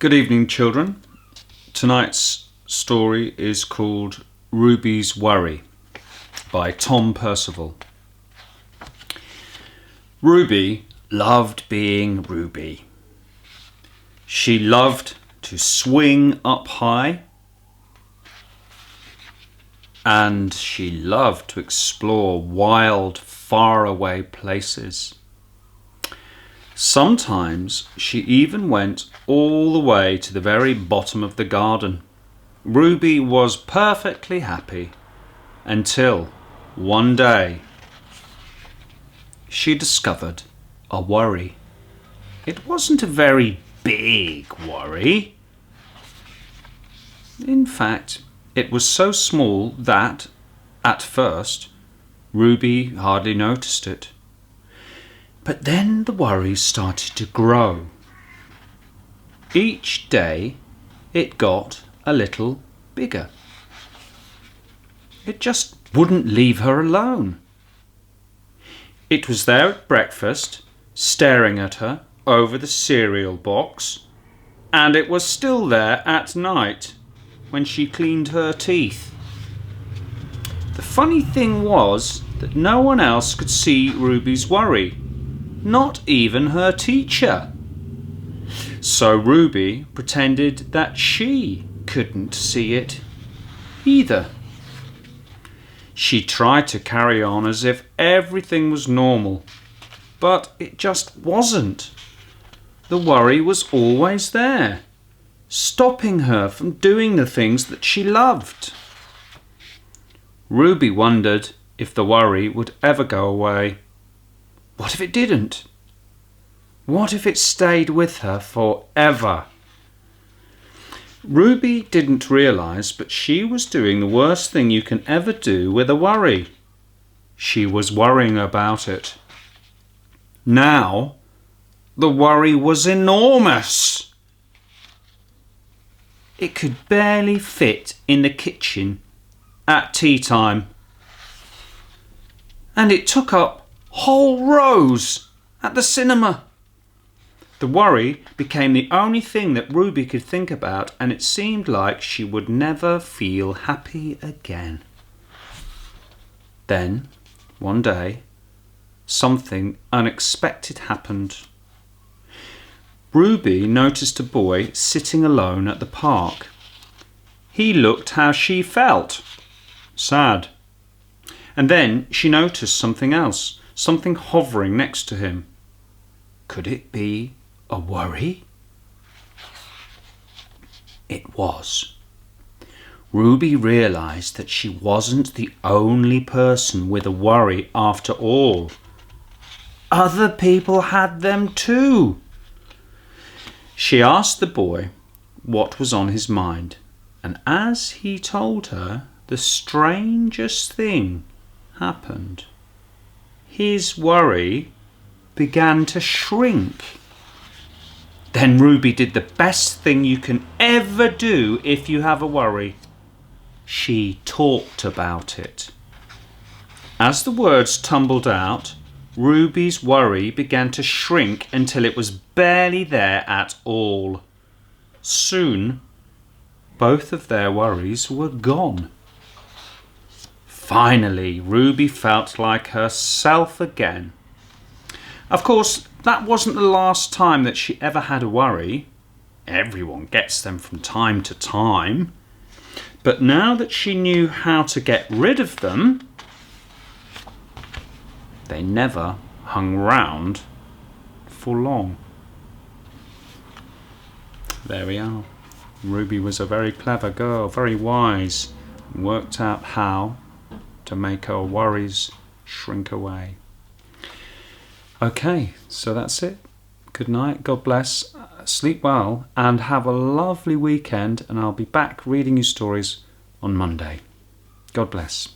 Good evening, children. Tonight's story is called Ruby's Worry by Tom Percival. Ruby loved being Ruby. She loved to swing up high, and she loved to explore wild, faraway places. Sometimes she even went all the way to the very bottom of the garden. Ruby was perfectly happy until one day she discovered a worry. It wasn't a very big worry. In fact, it was so small that, at first, Ruby hardly noticed it. But then the worry started to grow. Each day it got a little bigger. It just wouldn't leave her alone. It was there at breakfast, staring at her over the cereal box, and it was still there at night when she cleaned her teeth. The funny thing was that no one else could see Ruby's worry. Not even her teacher. So Ruby pretended that she couldn't see it either. She tried to carry on as if everything was normal, but it just wasn't. The worry was always there, stopping her from doing the things that she loved. Ruby wondered if the worry would ever go away. What if it didn't? What if it stayed with her forever? Ruby didn't realise, but she was doing the worst thing you can ever do with a worry. She was worrying about it. Now, the worry was enormous. It could barely fit in the kitchen at tea time. And it took up whole rows at the cinema. The worry became the only thing that Ruby could think about, and it seemed like she would never feel happy again. Then, one day, something unexpected happened. Ruby noticed a boy sitting alone at the park. He looked how she felt, sad. And then she noticed something else. Something hovering next to him. Could it be a worry? It was. Ruby realised that she wasn't the only person with a worry after all. Other people had them too. She asked the boy what was on his mind, and as he told her, the strangest thing happened. His worry began to shrink. Then Ruby did the best thing you can ever do if you have a worry. She talked about it. As the words tumbled out, Ruby's worry began to shrink until it was barely there at all. Soon, both of their worries were gone. Finally, Ruby felt like herself again. Of course, that wasn't the last time that she ever had a worry. Everyone gets them from time to time. But now that she knew how to get rid of them, they never hung round for long. There we are. Ruby was a very clever girl, very wise, and worked out how to make her worries shrink away. Okay, so that's it. Good night, God bless, sleep well, and have a lovely weekend, and I'll be back reading you stories on Monday. God bless.